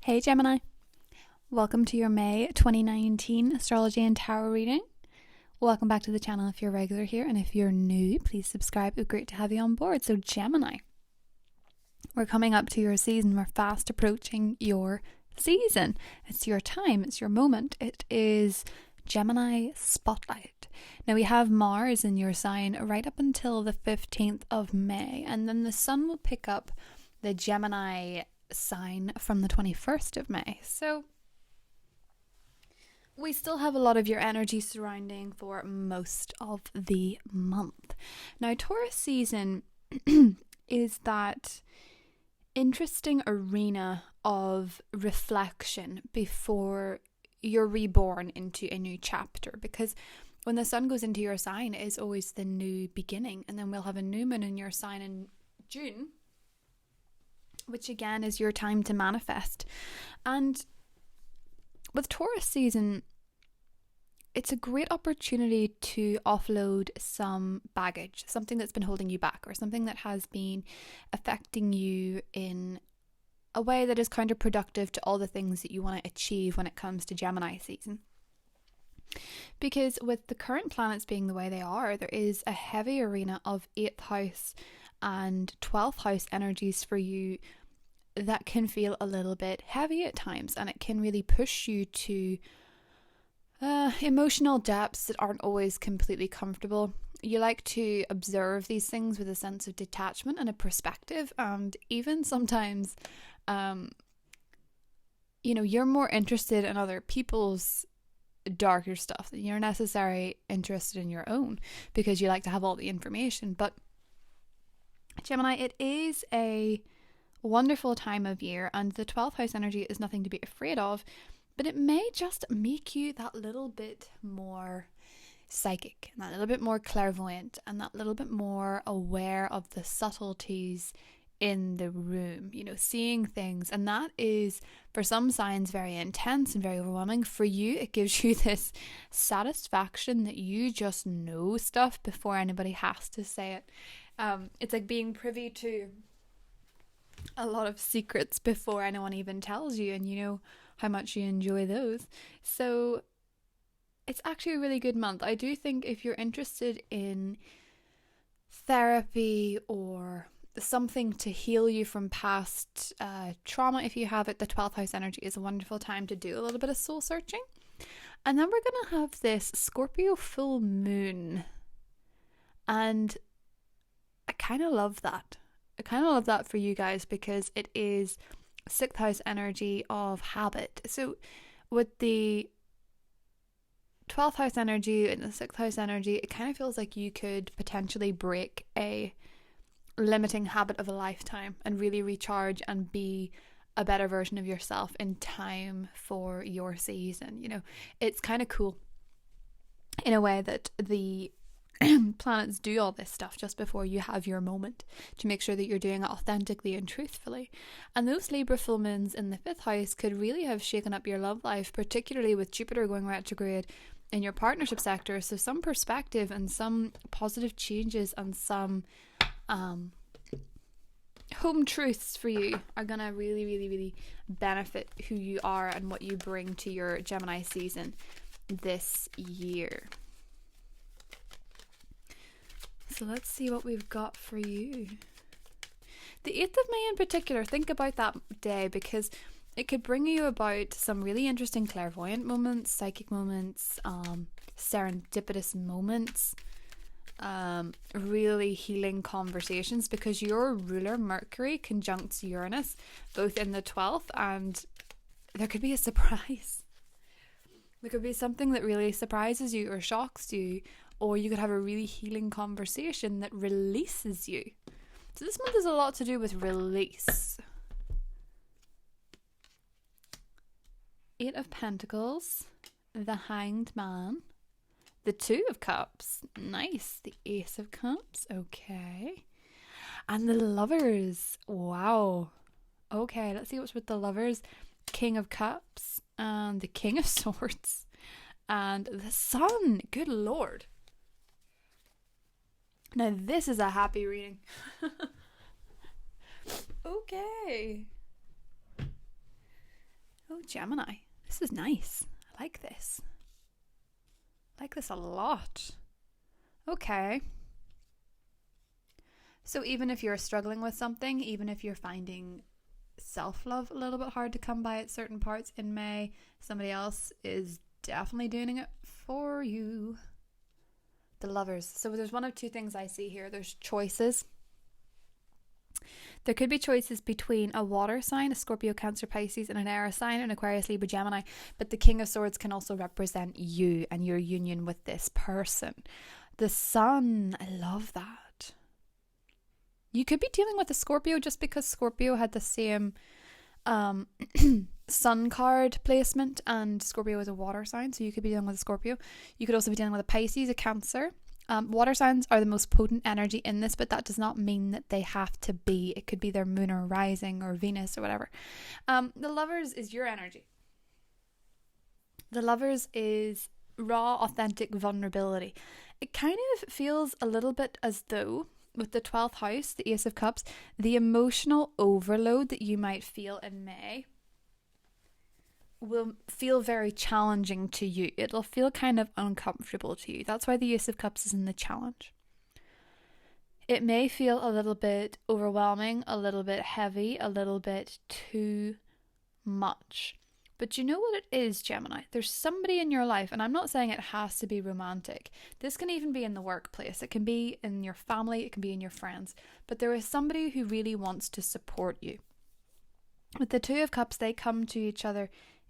Hey Gemini, welcome to your May 2019 astrology and tarot reading. Welcome back to the channel if you're regular here, and if you're new, please subscribe. It's great to have you on board. So Gemini, we're coming up to your season. We're fast approaching your season. It's your time. It's your moment. It is Gemini Spotlight. Now we have Mars in your sign right up until the 15th of May, and then the Sun will pick up the Gemini sign from the 21st of May. So we still have a lot of your energy surrounding for most of the month. Now Taurus season is that interesting arena of reflection before you're reborn into a new chapter, because when the Sun goes into your sign, it is always the new beginning, and then we'll have a new moon in your sign in June, which again is your time to manifest. And with Taurus season, it's a great opportunity to offload some baggage, something that's been holding you back, or something that has been affecting you in a way that is counterproductive to all the things that you want to achieve when it comes to Gemini season. Because with the current planets being the way they are, there is a heavy arena of 8th house and 12th house energies for you that can feel a little bit heavy at times, and it can really push you to emotional depths that aren't always completely comfortable. You like to observe these things with a sense of detachment and a perspective, and even sometimes you're more interested in other people's darker stuff than you're necessarily interested in your own, because you like to have all the information. But Gemini, it is a wonderful time of year, and the 12th house energy is nothing to be afraid of, but it may just make you that little bit more psychic, and that little bit more clairvoyant, and that little bit more aware of the subtleties in the room, seeing things. And that is, for some signs, very intense and very overwhelming. For you, it gives you this satisfaction that you just know stuff before anybody has to say it. It's like being privy to a lot of secrets before anyone even tells you, and you know how much you enjoy those. So it's actually a really good month. I do think if you're interested in therapy or something to heal you from past trauma, if you have it, the 12th house energy is a wonderful time to do a little bit of soul searching. And then we're going to have this Scorpio full moon, and I kind of love that. I kind of love that for you guys, because it is 6th house energy of habit. So with the 12th house energy and the 6th house energy, it kind of feels like you could potentially break a limiting habit of a lifetime and really recharge and be a better version of yourself in time for your season. It's kind of cool in a way that the planets do all this stuff just before you have your moment, to make sure that you're doing it authentically and truthfully. And those Libra full moons in the 5th house could really have shaken up your love life, particularly with Jupiter going retrograde in your partnership sector. So some perspective and some positive changes and some home truths for you are gonna really, really, really benefit who you are and what you bring to your Gemini season this year. So let's see what we've got for you. The 8th of May in particular, think about that day, because it could bring you about some really interesting clairvoyant moments, psychic moments, serendipitous moments, really healing conversations, because your ruler Mercury conjuncts Uranus both in the 12th, and there could be a surprise. There could be something that really surprises you or shocks you, or you could have a really healing conversation that releases you. So this month has a lot to do with release. 8 of Pentacles, the Hanged Man, the 2 of Cups, nice, the Ace of Cups, okay, and the Lovers, wow, okay, let's see what's with the Lovers. King of Cups and the King of Swords and the Sun, good lord. Now this is a happy reading. Okay. Oh, Gemini. This is nice. I like this. I like this a lot. Okay. So even if you're struggling with something, even if you're finding self-love a little bit hard to come by at certain parts in May, somebody else is definitely doing it for you. The Lovers. So there's one of two things I see here. There's choices. There could be choices between a water sign, a Scorpio, Cancer, Pisces, and an air sign, an Aquarius, Libra, Gemini. But the King of Swords can also represent you and your union with this person. The Sun, I love that. You could be dealing with a Scorpio just because Scorpio had the same Sun card placement, and Scorpio is a water sign, so you could be dealing with a Scorpio. You could also be dealing with a Pisces, a Cancer. Water signs are the most potent energy in this, but that does not mean that they have to be. It could be their moon or rising or Venus or whatever. The Lovers is your energy. The Lovers is raw, authentic vulnerability. It kind of feels a little bit as though, with the 12th house, the Ace of Cups, the emotional overload that you might feel in May will feel very challenging to you. It'll feel kind of uncomfortable to you. That's why the Ace of Cups is in the challenge. It may feel a little bit overwhelming, a little bit heavy, a little bit too much. But you know what it is, Gemini? There's somebody in your life, and I'm not saying it has to be romantic. This can even be in the workplace. It can be in your family. It can be in your friends. But there is somebody who really wants to support you. With the Two of Cups, they come to each other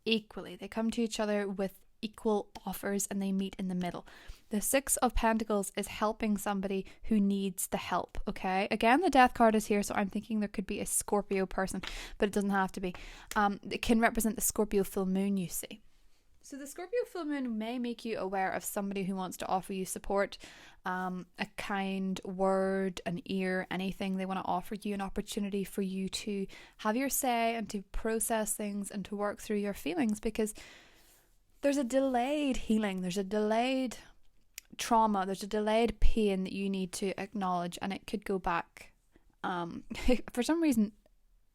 equally. They come to each other with equal offers and they meet in the middle. The Six of Pentacles is helping somebody who needs the help, okay? Again, the Death card is here, so I'm thinking there could be a Scorpio person, but it doesn't have to be. It can represent the Scorpio full moon, you see. So the Scorpio full moon may make you aware of somebody who wants to offer you support, a kind word, an ear, anything. They want to offer you an opportunity for you to have your say and to process things and to work through your feelings, because there's a delayed healing, there's a delayed trauma, there's a delayed pain that you need to acknowledge, and it could go back. For some reason,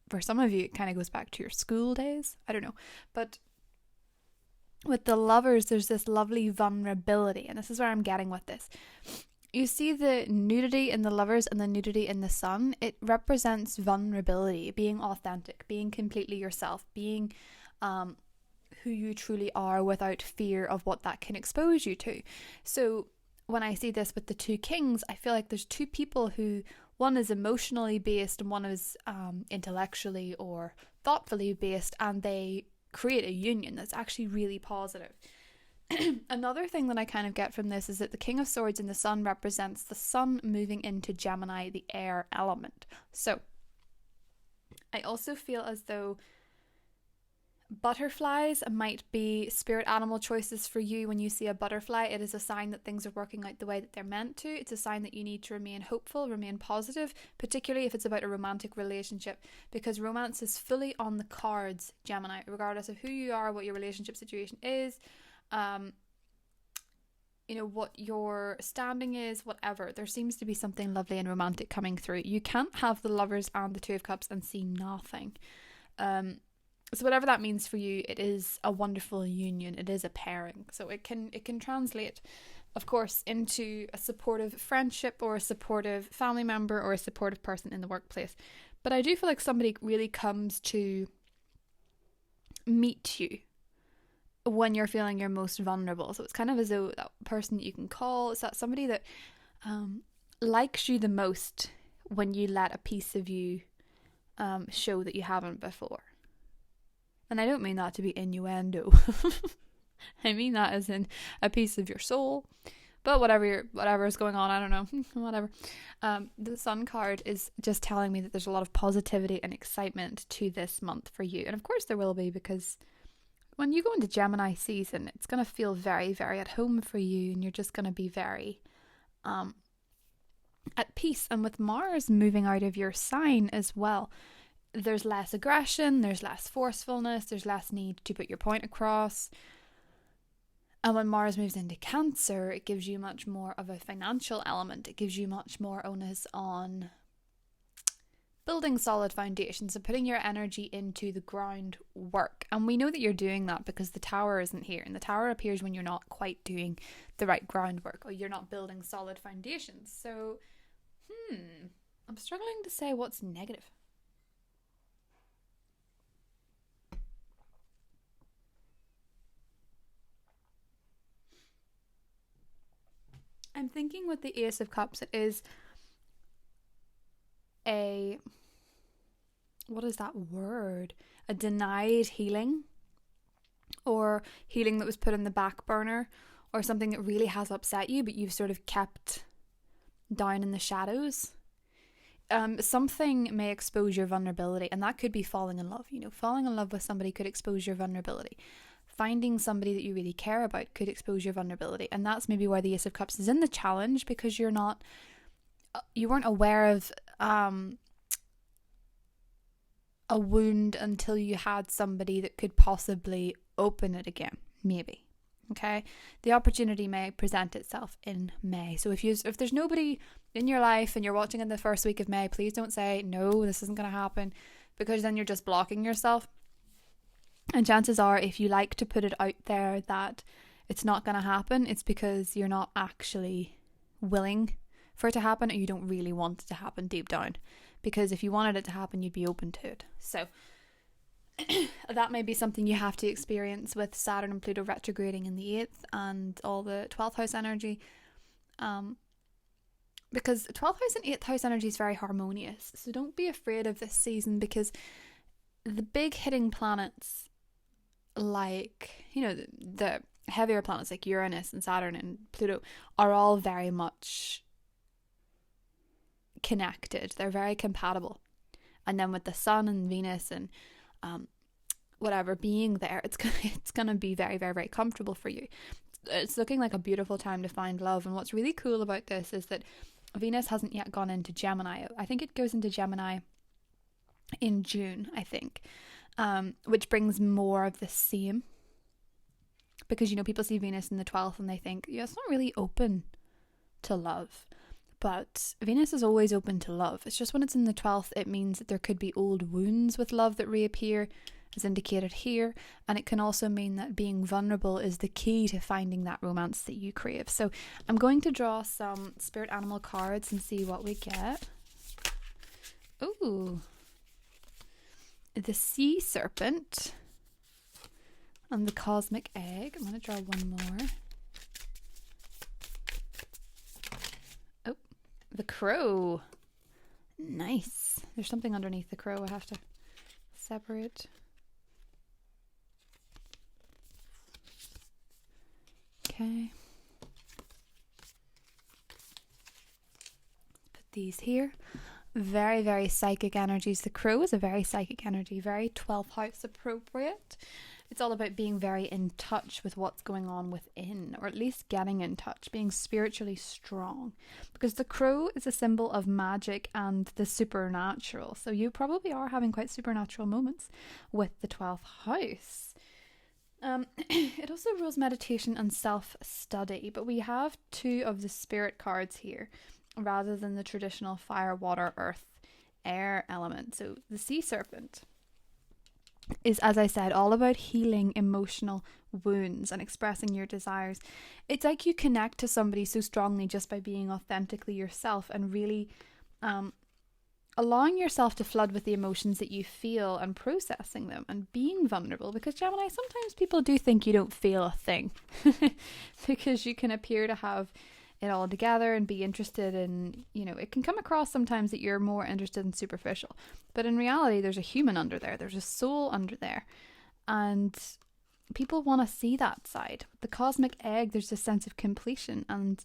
for some of you, it kind of goes back to your school days. I don't know. But with the Lovers, there's this lovely vulnerability, and this is where I'm getting with this. You see the nudity in the Lovers and the nudity in the Sun. It represents vulnerability, being authentic, being completely yourself, being who you truly are without fear of what that can expose you to. So when I see this with the two kings, I feel like there's two people who, one is emotionally based and one is intellectually or thoughtfully based, and they create a union that's actually really positive. Another thing that I kind of get from this is that the King of Swords in the Sun represents the Sun moving into Gemini, the air element. So I also feel as though butterflies might be spirit animal choices for you. When you see a butterfly, it is a sign that things are working out the way that they're meant to. It's a sign that you need to remain hopeful, remain positive, particularly if it's about a romantic relationship, because romance is fully on the cards, Gemini, regardless of who you are, what your relationship situation is, what your standing is, whatever. There seems to be something lovely and romantic coming through. You can't have the Lovers and the Two of Cups and see nothing. So whatever that means for you, it is a wonderful union. It is a pairing. So it can translate, of course, into a supportive friendship or a supportive family member or a supportive person in the workplace. But I do feel like somebody really comes to meet you when you're feeling your most vulnerable. So it's kind of as though that person that you can call, it's that somebody that likes you the most when you let a piece of you show that you haven't before. And I don't mean that to be innuendo. I mean that as in a piece of your soul. But whatever is going on, I don't know. Whatever. The Sun card is just telling me that there's a lot of positivity and excitement to this month for you. And of course there will be, because when you go into Gemini season, it's going to feel very, very at home for you, and you're just going to be very at peace. And with Mars moving out of your sign as well, there's less aggression, there's less forcefulness, there's less need to put your point across. And when Mars moves into Cancer, it gives you much more of a financial element. It gives you much more onus on building solid foundations, so putting your energy into the groundwork. And we know that you're doing that because the tower isn't here, and the tower appears when you're not quite doing the right groundwork, or you're not building solid foundations. So I'm struggling to say what's negative. I'm thinking with the Ace of Cups, it is what is that word? A denied healing, or healing that was put in the back burner, or something that really has upset you, but you've sort of kept down in the shadows. Something may expose your vulnerability, and that could be falling in love. Falling in love with somebody could expose your vulnerability. Finding somebody that you really care about could expose your vulnerability, and that's maybe why the Ace of Cups is in the challenge, because you weren't aware of a wound until you had somebody that could possibly open it again, maybe. Okay, the opportunity may present itself in May. So if there's nobody in your life and you're watching in the first week of May, please don't say no, this isn't going to happen, because then you're just blocking yourself. And chances are, if you like to put it out there that it's not going to happen, it's because you're not actually willing for it to happen, or you don't really want it to happen deep down. Because if you wanted it to happen, you'd be open to it. So that may be something you have to experience with Saturn and Pluto retrograding in the 8th and all the 12th house energy. Because 12th house and 8th house energy is very harmonious. So don't be afraid of this season, because the big hitting planets, like, the heavier planets like Uranus and Saturn and Pluto, are all very much connected. They're very compatible. And then with the Sun and Venus and whatever being there, it's gonna be very, very, very comfortable for you. It's looking like a beautiful time to find love. And what's really cool about this is that Venus hasn't yet gone into Gemini. I think it goes into Gemini in June, I think, which brings more of the same. Because, people see Venus in the 12th and they think, it's not really open to love. But Venus is always open to love. It's just when it's in the 12th, it means that there could be old wounds with love that reappear, as indicated here. And it can also mean that being vulnerable is the key to finding that romance that you crave. So I'm going to draw some spirit animal cards and see what we get. Ooh. The sea serpent and the cosmic egg. I'm going to draw one more. Oh, the crow. Nice. There's something underneath the crow I have to separate. Okay. Put these here. Very, very psychic energies. The crow is a very psychic energy, very 12th house appropriate. It's all about being very in touch with what's going on within, or at least getting in touch, being spiritually strong. Because the crow is a symbol of magic and the supernatural. So you probably are having quite supernatural moments with the 12th house. It also rules meditation and self-study, but we have two of the spirit cards here rather than the traditional fire, water, earth, air element. So the sea serpent is, as I said, all about healing emotional wounds and expressing your desires. It's like you connect to somebody so strongly just by being authentically yourself and really allowing yourself to flood with the emotions that you feel and processing them and being vulnerable. Because Gemini, sometimes people do think you don't feel a thing because you can appear to have it all together and be interested in, it can come across sometimes that you're more interested in superficial, but in reality there's a human under there, there's a soul under there, and people want to see that side. The cosmic egg, there's a sense of completion and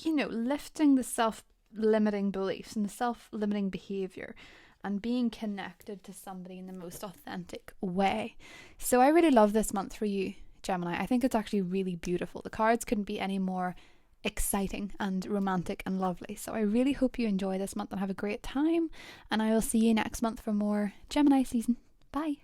lifting the self-limiting beliefs and the self-limiting behavior and being connected to somebody in the most authentic way. So I really love this month for you, Gemini. I think it's actually really beautiful. The cards couldn't be any more exciting and romantic and lovely. So I really hope you enjoy this month and have a great time. And I will see you next month for more Gemini season. Bye.